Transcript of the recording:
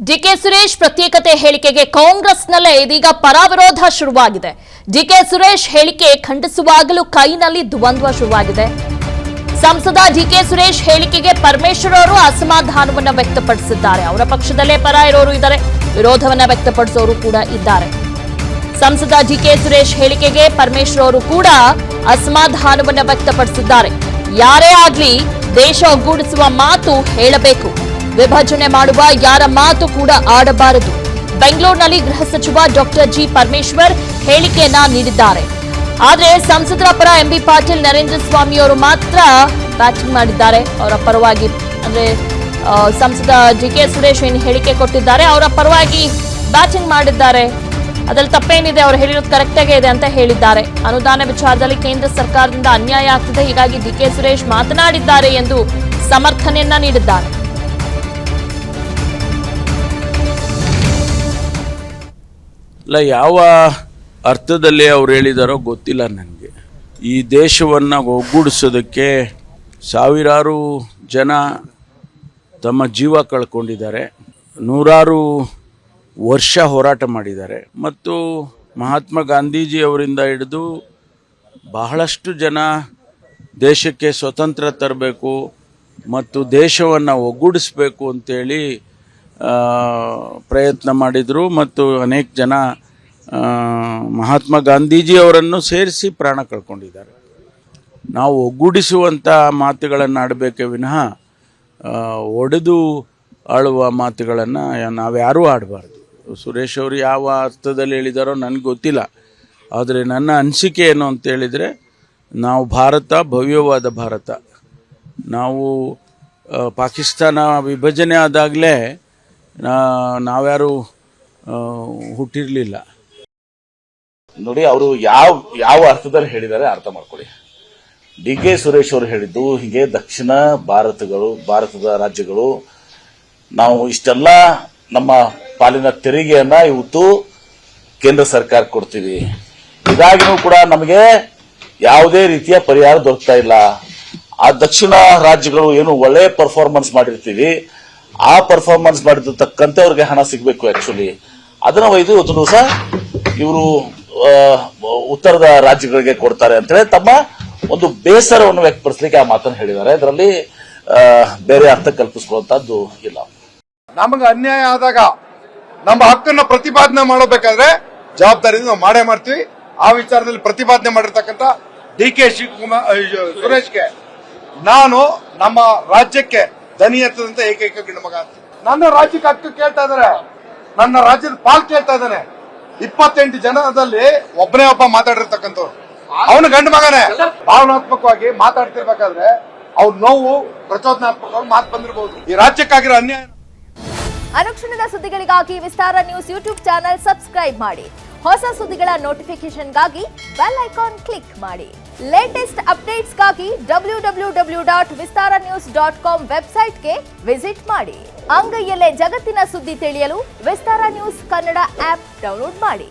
DK Suresh ಪ್ರತ್ಯೇಕತೆ ಹೇಳಿಕೆಗೆ ಕಾಂಗ್ರೆಸ್ನಲ್ಲೇ ಇದೀಗ ಪರವಿರೋಧ ಶುರುವಾಗಿದೆ. ಡಿಕೆ ಸುರೇಶ್ ಹೇಳಿಕೆ ಖಂಡಿಸುವಾಗಲೂ ಕೈನಲ್ಲಿ ದ್ವಂದ್ವ ಶುರುವಾಗಿದೆ. ಸಂಸದ ಡಿಕೆ ಸುರೇಶ್ ಹೇಳಿಕೆಗೆ ಪರಮೇಶ್ವರ್ ಅವರು ಅಸಮಾಧಾನವನ್ನು ವ್ಯಕ್ತಪಡಿಸಿದ್ದಾರೆ. ಅವರ ಪಕ್ಷದಲ್ಲೇ ಪರ ಇರೋರು ಇದ್ದಾರೆ, ವಿರೋಧವನ್ನ ವ್ಯಕ್ತಪಡಿಸೋರು ಕೂಡ ಇದ್ದಾರೆ. ಸಂಸದ ಡಿಕೆ ಸುರೇಶ್ ಹೇಳಿಕೆಗೆ ಪರಮೇಶ್ವರ್ ಅವರು ಕೂಡ ಅಸಮಾಧಾನವನ್ನು ವ್ಯಕ್ತಪಡಿಸಿದ್ದಾರೆ. ಯಾರೇ ಆಗ್ಲಿ ದೇಶ ಒಗ್ಗೂಡಿಸುವ ಮಾತು ಹೇಳಬೇಕು, ವಿಭಜನೆ ಮಾಡುವ ಯಾರ ಮಾತು ಕೂಡ ಆಡಬಾರದು. ಬೆಂಗಳೂರಿನಲ್ಲಿ ಗೃಹ ಸಚಿವ ಡಾಕ್ಟರ್ ಜಿ ಪರಮೇಶ್ವರ್ ಹೇಳಿಕೆಯನ್ನ ನೀಡಿದ್ದಾರೆ. ಆದರೆ ಸಂಸದರ ಪರ ಎಂಬಿ ಪಾಟೀಲ್ ನರೇಂದ್ರ ಸ್ವಾಮಿ ಅವರು ಮಾತ್ರ ಬ್ಯಾಟಿಂಗ್ ಮಾಡಿದ್ದಾರೆ. ಅವರ ಪರವಾಗಿ ಅಂದ್ರೆ ಸಂಸದ ಡಿಕೆ ಸುರೇಶ್ ಏನು ಹೇಳಿಕೆ ಕೊಟ್ಟಿದ್ದಾರೆ ಅವರ ಪರವಾಗಿ ಬ್ಯಾಟಿಂಗ್ ಮಾಡಿದ್ದಾರೆ. ಅದ್ರಲ್ಲಿ ತಪ್ಪೇನಿದೆ, ಅವರು ಹೇಳಿರೋದು ಕರೆಕ್ಟ್ ಆಗೇ ಇದೆ ಅಂತ ಹೇಳಿದ್ದಾರೆ. ಅನುದಾನ ವಿಚಾರದಲ್ಲಿ ಕೇಂದ್ರ ಸರ್ಕಾರದಿಂದ ಅನ್ಯಾಯ ಆಗ್ತಿದೆ, ಹೀಗಾಗಿ ಡಿಕೆ ಸುರೇಶ್ ಮಾತನಾಡಿದ್ದಾರೆ ಎಂದು ಸಮರ್ಥನೆಯನ್ನ ನೀಡಿದ್ದಾರೆ. ಇಲ್ಲ, ಯಾವ ಅರ್ಥದಲ್ಲಿ ಅವ್ರು ಹೇಳಿದಾರೋ ಗೊತ್ತಿಲ್ಲ ನನಗೆ. ಈ ದೇಶವನ್ನು ಒಗ್ಗೂಡಿಸೋದಕ್ಕೆ ಸಾವಿರಾರು ಜನ ತಮ್ಮ ಜೀವ ಕಳ್ಕೊಂಡಿದ್ದಾರೆ, ನೂರಾರು ವರ್ಷ ಹೋರಾಟ ಮಾಡಿದ್ದಾರೆ. ಮತ್ತು ಮಹಾತ್ಮ ಗಾಂಧೀಜಿ ಅವರಿಂದ ಹಿಡಿದು ಬಹಳಷ್ಟು ಜನ ದೇಶಕ್ಕೆ ಸ್ವತಂತ್ರ ತರಬೇಕು ಮತ್ತು ದೇಶವನ್ನು ಒಗ್ಗೂಡಿಸಬೇಕು ಅಂತೇಳಿ ಪ್ರಯತ್ನ ಮಾಡಿದರು. ಮತ್ತು ಅನೇಕ ಜನ ಮಹಾತ್ಮ ಗಾಂಧೀಜಿ ಅವರನ್ನು ಸೇರಿಸಿ ಪ್ರಾಣ ಕಳ್ಕೊಂಡಿದ್ದಾರೆ. ನಾವು ಒಗ್ಗೂಡಿಸುವಂಥ ಮಾತುಗಳನ್ನು ಆಡಬೇಕೇ ವಿನಃ ಒಡೆದು ಆಳುವ ಮಾತುಗಳನ್ನು ನಾವ್ಯಾರೂ ಆಡಬಾರ್ದು. ಸುರೇಶ್ ಅವರು ಯಾವ ಅರ್ಥದಲ್ಲಿ ಹೇಳಿದಾರೋ ನನಗೆ ಗೊತ್ತಿಲ್ಲ. ಆದರೆ ನನ್ನ ಅನಿಸಿಕೆ ಏನು ಅಂತೇಳಿದರೆ, ನಾವು ಭಾರತ ಭವ್ಯವಾದ ಭಾರತ. ನಾವು ಪಾಕಿಸ್ತಾನ ವಿಭಜನೆ ಆದಾಗಲೇ ನಾವ್ಯಾರು ಹುಟ್ಟಿರಲಿಲ್ಲ. ನೋಡಿ, ಅವರು ಯಾವ ಅರ್ಥದಲ್ಲಿ ಹೇಳಿದ್ದಾರೆ ಅರ್ಥ ಮಾಡ್ಕೊಳ್ಳಿ. ಡಿ ಕೆ ಸುರೇಶ್ ಅವರು ಹೇಳಿದ್ದು ಹೀಗೆ ದಕ್ಷಿಣ ಭಾರತದ ರಾಜ್ಯಗಳು ನಾವು ಇಷ್ಟೆಲ್ಲ ನಮ್ಮ ಪಾಲಿನ ತೆರಿಗೆಯನ್ನ ಇವತ್ತು ಕೇಂದ್ರ ಸರ್ಕಾರ ಕೊಡ್ತೀವಿ, ಇದಾಗಿನೂ ಕೂಡ ನಮಗೆ ಯಾವುದೇ ರೀತಿಯ ಪರಿಹಾರ ದೊರಕ್ತಾ ಇಲ್ಲ. ಆ ದಕ್ಷಿಣ ರಾಜ್ಯಗಳು ಏನು ಒಳ್ಳೆ ಪರ್ಫಾರ್ಮೆನ್ಸ್ ಮಾಡಿರ್ತೀವಿ, ಆ ಪರ್ಫಾರ್ಮೆನ್ಸ್ ಮಾಡಿರ್ತಕ್ಕಂತೆ ಅವ್ರಿಗೆ ಹಣ ಸಿಗಬೇಕು. ಆಕ್ಚುಲಿ ಅದನ್ನ ಒಯ್ದು ಇವತ್ತು ದಿವಸ ಇವರು ಉತ್ತರದ ರಾಜ್ಯಗಳಿಗೆ ಕೊಡ್ತಾರೆ ಅಂತೇಳಿ ತಮ್ಮ ಒಂದು ಬೇಸರವನ್ನು ವ್ಯಕ್ತಪಡಿಸಲಿಕ್ಕೆ ಆ ಮಾತನ್ನು ಹೇಳಿದ್ದಾರೆ. ಇದರಲ್ಲಿ ಬೇರೆ ಅರ್ಥ ಕಲ್ಪಿಸ್ಕೊಳ್ಳುವಂತದ್ದು ಇಲ್ಲ. ನಮಗೆ ಅನ್ಯಾಯ ಆದಾಗ ನಮ್ಮ ಹಕ್ಕನ್ನ ಪ್ರತಿಪಾದನೆ ಮಾಡಬೇಕಾದ್ರೆ ಜವಾಬ್ದಾರಿಯಿಂದ ನಾವು ಮಾಡೇ ಮಾಡ್ತೀವಿ. ಆ ವಿಚಾರದಲ್ಲಿ ಪ್ರತಿಪಾದನೆ ಮಾಡಿರ್ತಕ್ಕಂಥ ಡಿ ಕೆ ಸುರೇಶ್ಗೆ ನಾನು ನಮ್ಮ ರಾಜ್ಯಕ್ಕೆ ದನಿ ಎತ್ತದಂತ ಏಕೈಕ ಗಂಡು ಮಗ ಅಂತ. ನನ್ನ ರಾಜ್ಯಕ್ಕೆ ಹಕ್ಕು ಕೇಳ್ತಾ ಇದಾರೆ, ನನ್ನ ರಾಜ್ಯದ ಪಾಲ್ ಕೇಳ್ತಾ ಇದ್ದಾನೆ. 28 ಜನದಲ್ಲಿ ಒಬ್ಬನೇ ಒಬ್ಬ ಮಾತಾಡಿರ್ತಕ್ಕಂಥವ್ರು, ಅವನು ಗಂಡು ಮಗನೇ. ಭಾವನಾತ್ಮಕವಾಗಿ ಮಾತಾಡ್ತಿರ್ಬೇಕಾದ್ರೆ ಅವ್ರ ನೋವು ಪ್ರಚೋದನಾತ್ಮಕವಾಗಿ ಮಾತು ಬಂದಿರಬಹುದು. ಈ ರಾಜ್ಯಕ್ಕಾಗಿರೋ ಅನ್ಯಾಯ. ಅನುಕ್ಷಣದ ಸುದ್ದಿಗಳಿಗಾಗಿ ವಿಸ್ತಾರ ನ್ಯೂಸ್ ಯೂಟ್ಯೂಬ್ ಚಾನೆಲ್ ಸಬ್ಸ್ಕ್ರೈಬ್ ಮಾಡಿ. ಹೊಸ ಸುದ್ದಿಗಳ ನೋಟಿಫಿಕೇಶನ್ಗಾಗಿ ಬೆಲ್ ಐಕಾನ್ ಕ್ಲಿಕ್ ಮಾಡಿ. ಲೇಟೆಸ್ಟ್ ಅಪ್ಡೇಟ್ಸ್ಗಾಗಿ www.vistaranews.com ವೆಬ್ಸೈಟ್ಗೆ ವಿಸಿಟ್ ಮಾಡಿ. ಅಂಗೈಯಲ್ಲೇ ಜಗತ್ತಿನ ಸುದ್ದಿ ತಿಳಿಯಲು ವಿಸ್ತಾರ ನ್ಯೂಸ್ ಕನ್ನಡ ಆಪ್ ಡೌನ್ಲೋಡ್ ಮಾಡಿ.